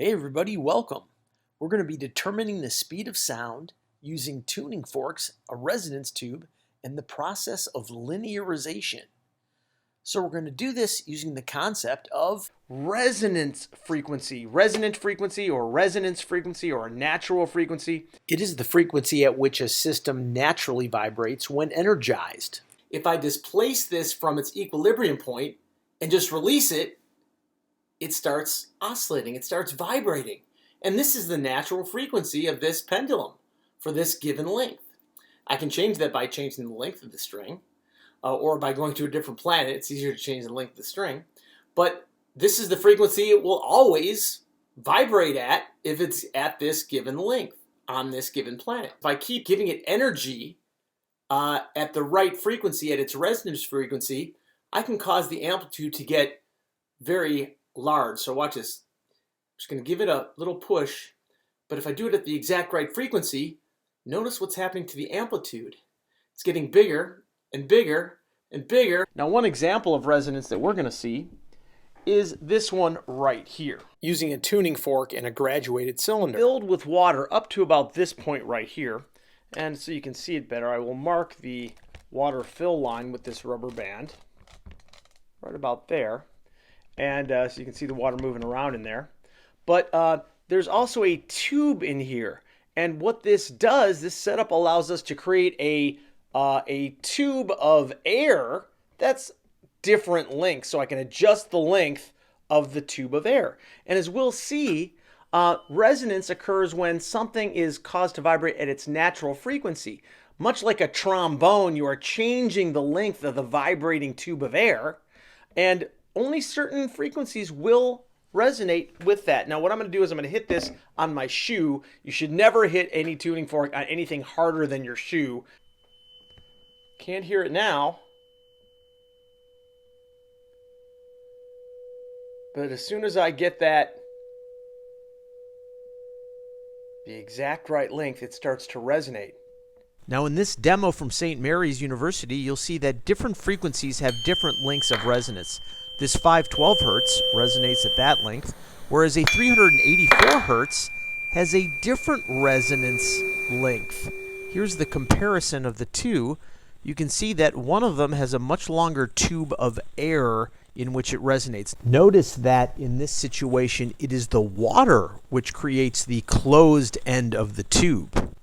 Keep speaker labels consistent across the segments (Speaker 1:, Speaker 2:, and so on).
Speaker 1: Hey everybody, welcome. We're going to be determining the speed of sound using tuning forks, a resonance tube, and the process of linearization. So we're going to do this using the concept of
Speaker 2: Resonant frequency or resonance frequency or natural frequency.
Speaker 1: it is the frequency at which a system naturally vibrates when energized.
Speaker 3: If I displace this from its equilibrium point and just release it, it starts oscillating, it starts vibrating. And this is the natural frequency of this pendulum for this given length. I can change that by changing the length of the string, or by going to a different planet. It's easier to change the length of the string. But this is the frequency it will always vibrate at if it's at this given length on this given planet. If I keep giving it energy at the right frequency, at its resonance frequency, I can cause the amplitude to get very large. So watch this. I'm just going to give it a little push, but if I do it at the exact right frequency, notice what's happening to the amplitude. It's getting bigger and bigger and bigger.
Speaker 2: Now, one example of resonance that we're going to see is this one right here.
Speaker 1: Using a tuning fork and a graduated cylinder.
Speaker 2: Filled with water up to about this point right here. And so you can see it better, I will mark the water fill line with this rubber band right about there. And so you can see the water moving around in there. But there's also a tube in here. And what this does, this setup allows us to create a tube of air that's different lengths. So I can adjust the length of the tube of air. And as we'll see, resonance occurs when something is caused to vibrate at its natural frequency. Much like a trombone, you are changing the length of the vibrating tube of air. And only certain frequencies will resonate with that. Now what I'm going to do is I'm going to hit this on my shoe. You should never hit any tuning fork on anything harder than your shoe. Can't hear it now. But as soon as I get that the exact right length, it starts to resonate.
Speaker 4: Now in this demo from St. Mary's University, you'll see that different frequencies have different lengths of resonance. This 512 Hertz resonates at that length, whereas a 384 Hertz has a different resonance length. Here's the comparison of the two. You can see that one of them has a much longer tube of air in which it resonates. Notice that in this situation, it is the water which creates the closed end of the tube.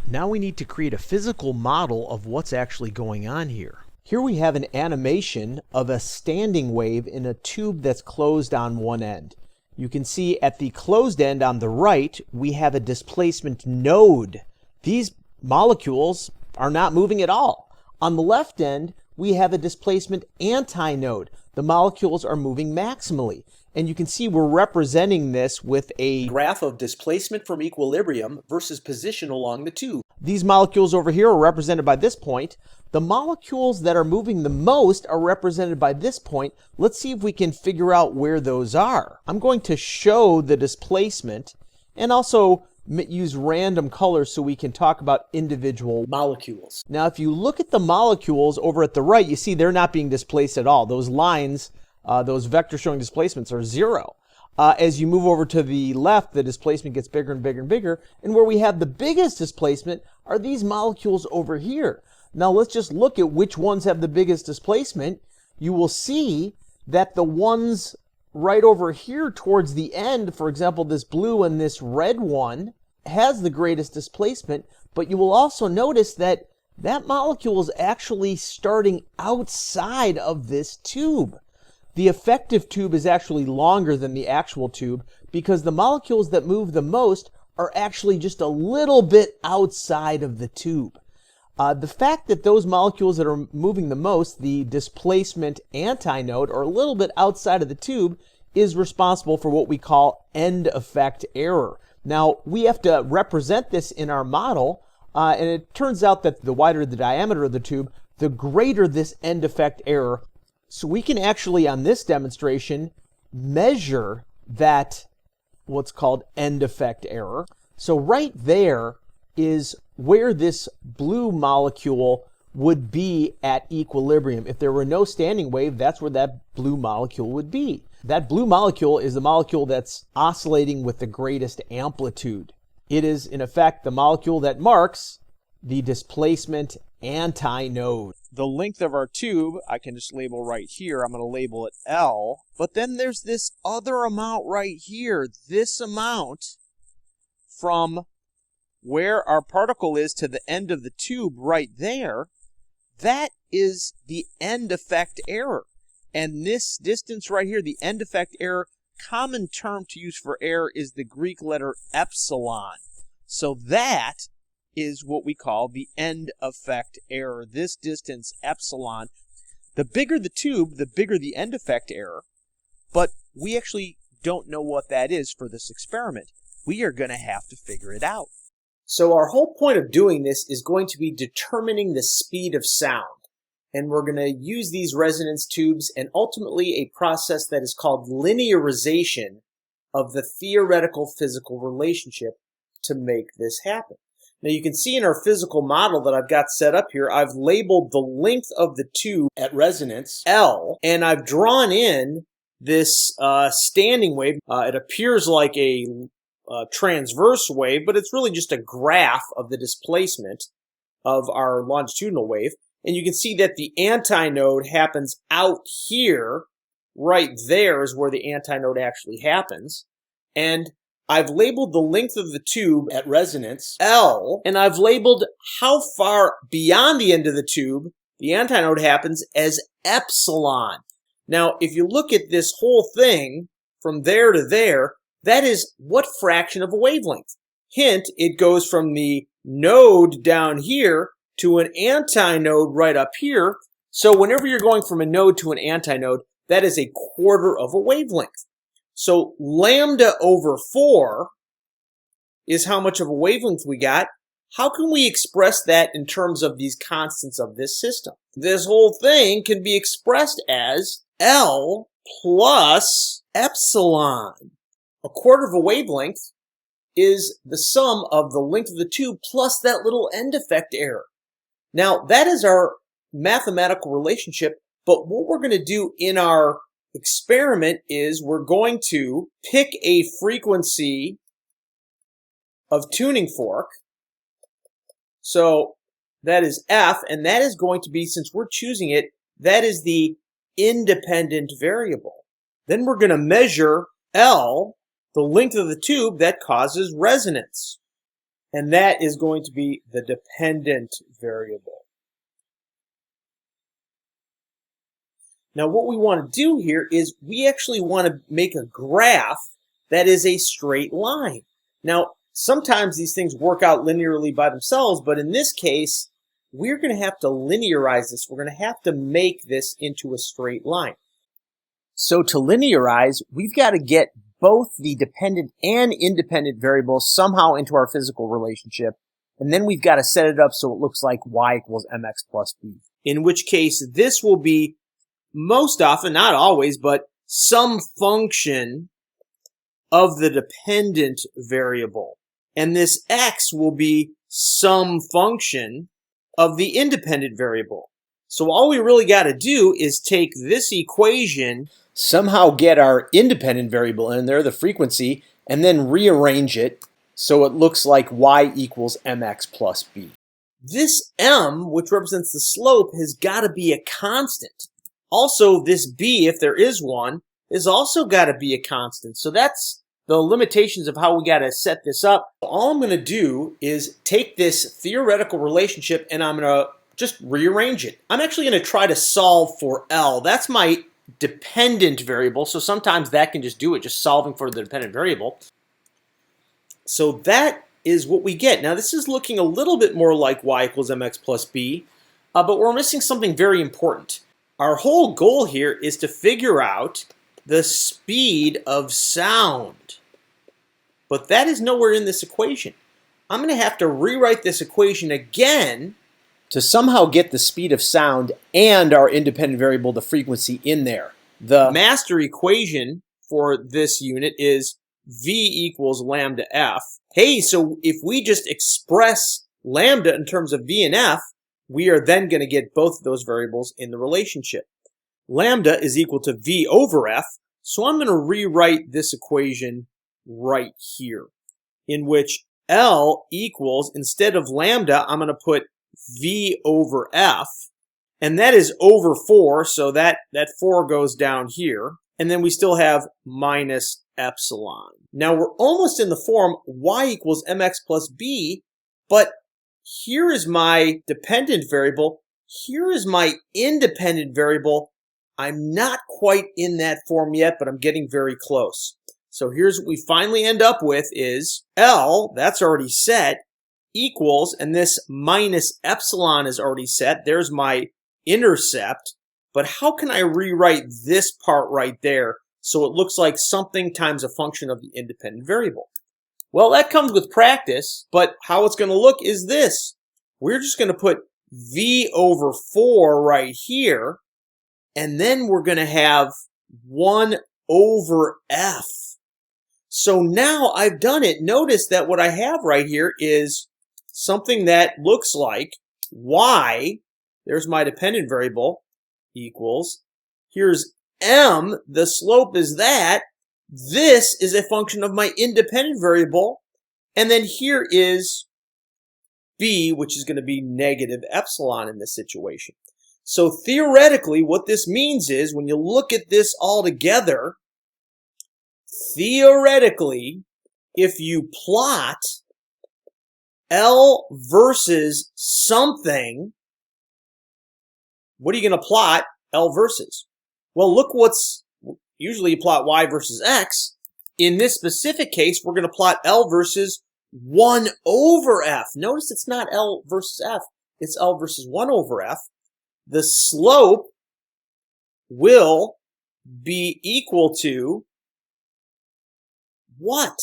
Speaker 4: Now we need to create a physical model of what's actually going on here. Here we have an animation of a standing wave in a tube that's closed on one end. You can see at the closed end on the right, we have a displacement node. These molecules are not moving at all. On the left end, we have a displacement antinode. The molecules are moving maximally. And you can see we're representing this with a
Speaker 1: Graph of displacement from equilibrium versus position along the tube.
Speaker 4: These molecules over here are represented by this point. The molecules that are moving the most are represented by this point. Let's see if we can figure out where those are. I'm going to show the displacement and also use random colors so we can talk about individual
Speaker 1: Molecules.
Speaker 4: Now, if you look at the molecules over at the right, you see they're not being displaced at all. Those lines, those vectors showing displacements are zero. As you move over to the left, the displacement gets bigger and bigger and bigger. And where we have the biggest displacement are these molecules over here. Now, let's just look at which ones have the biggest displacement. You will see that the ones right over here towards the end, for example, this blue and this red one, has the greatest displacement. But you will also notice that that molecule is actually starting outside of this tube. The effective tube is actually longer than the actual tube because the molecules that move the most are actually just a little bit outside of the tube. The fact that those molecules that are moving the most, the displacement antinode, are a little bit outside of the tube is responsible for what we call end effect error. Now, we have to represent this in our model, and it turns out that the wider the diameter of the tube, the greater this end effect error. So we can actually, on this demonstration, measure that what's called end effect error. So right there is where this blue molecule would be at equilibrium. If there were no standing wave, that's where that blue molecule would be. That blue molecule is the molecule that's oscillating with the greatest amplitude. It is, in effect, the molecule that marks the displacement antinode. The length of our tube, I can just label right here. I'm going to label it L. But then there's this other amount right here. This amount from where our particle is to the end of the tube right there, that is the end effect error. And this distance right here, the end effect error, common term to use for error is the Greek letter epsilon. So that is what we call the end effect error. This distance, epsilon. The bigger the tube, the bigger the end effect error. But we actually don't know what that is for this experiment. We are going to have to figure it out.
Speaker 1: So our whole point of doing this is going to be determining the speed of sound. And we're going to use these resonance tubes and ultimately a process that is called linearization of the theoretical physical relationship to make this happen. Now you can see in our physical model that I've got set up here, I've labeled the length of the tube at resonance L, and I've drawn in this standing wave. It appears like a transverse wave, but it's really just a graph of the displacement of our longitudinal wave. And you can see that the antinode happens out here. Right there is where the antinode actually happens. And I've labeled the length of the tube at resonance L, and I've labeled how far beyond the end of the tube the antinode happens as epsilon. Now, if you look at this whole thing from there to there, that is what fraction of a wavelength? Hint, it goes from the node down here to an antinode right up here. So whenever you're going from a node to an antinode, that is a quarter of a wavelength. So lambda over 4 is how much of a wavelength we got. How can we express that in terms of these constants of this system? This whole thing can be expressed as L plus epsilon. A quarter of a wavelength is the sum of the length of the tube plus that little end effect error. Now, that is our mathematical relationship, but what we're going to do in our experiment is we're going to pick a frequency of tuning fork. So that is F, and that is going to be, since we're choosing it, that is the independent variable. Then we're going to measure L, the length of the tube that causes resonance. And that is going to be the dependent variable. Now what we want to do here is we actually want to make a graph that is a straight line. Now sometimes these things work out linearly by themselves, but in this case we're going to have to linearize this. We're going to have to make this into a straight line. So to linearize, we've got to get both the dependent and independent variables somehow into our physical relationship, and then we've got to set it up so it looks like y equals mx plus b. In which case, this will be most often, not always, but some function of the dependent variable. And this x will be some function of the independent variable. So all we really got to do is take this equation, somehow get our independent variable in there, the frequency, and then rearrange it so it looks like y equals mx plus b. This m, which represents the slope, has got to be a constant. Also, this b, if there is one, is also got to be a constant. So that's the limitations of how we got to set this up. All I'm going to do is take this theoretical relationship and I'm going to just rearrange it. I'm actually going to try to solve for L. That's my dependent variable, so sometimes that can just do it, just solving for the dependent variable. So that is what we get. Now this is looking a little bit more like y equals mx plus b, but we're missing something very important. Our whole goal here is to figure out the speed of sound. But that is nowhere in this equation. I'm going to have to rewrite this equation again to somehow get the speed of sound and our independent variable, the frequency, in there. The master equation for this unit is v equals lambda f. Hey, so if we just express lambda in terms of v and f,
Speaker 3: we are then going to get both of those variables in the relationship. Lambda is equal to V over F, so I'm going to rewrite this equation right here, in which L equals, instead of lambda, I'm going to put V over F, and that is over 4, so that 4 goes down here, and then we still have minus epsilon. Now we're almost in the form y equals mx plus b, but here is my dependent variable, here is my independent variable. I'm not quite in that form yet, but I'm getting very close. So here's what we finally end up with is L, that's already set, equals, and this minus epsilon is already set. There's my intercept. But how can I rewrite this part right there so it looks like something times a function of the independent variable? Well, that comes with practice, but how it's going to look is this. We're just going to put V over 4 right here, and then we're going to have 1 over F. So now I've done it. Notice that what I have right here is something that looks like y, there's my dependent variable, equals, here's m, the slope is that, this is a function of my independent variable, and then here is b, which is going to be negative epsilon in this situation. So theoretically, what this means is, when you look at this all together, theoretically, if you plot L versus something, what are you going to plot L versus? Well, look usually you plot y versus x. In this specific case, we're going to plot L versus 1 over f. Notice it's not L versus f, it's L versus 1 over f. The slope will be equal to what?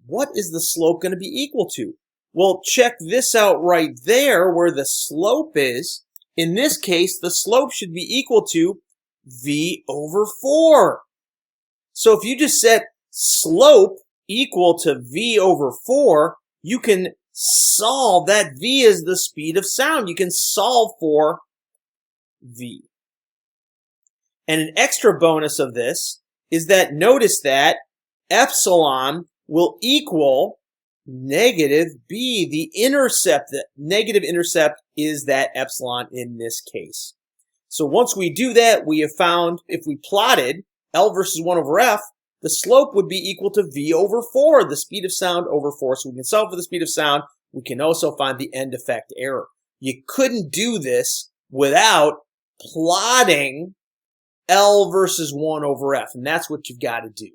Speaker 3: What is the slope going to be equal to? Well, check this out right there where the slope is. In this case, the slope should be equal to V over 4. So if you just set slope equal to V over 4, you can solve that. V is the speed of sound. You can solve for V. And an extra bonus of this is that notice that epsilon will equal negative b, the intercept. The negative intercept is that epsilon in this case. So once we do that, we have found if we plotted L versus 1 over f, the slope would be equal to v over 4, the speed of sound over 4. So we can solve for the speed of sound. We can also find the end effect error. You couldn't do this without plotting L versus 1 over f, and that's what you've got to do.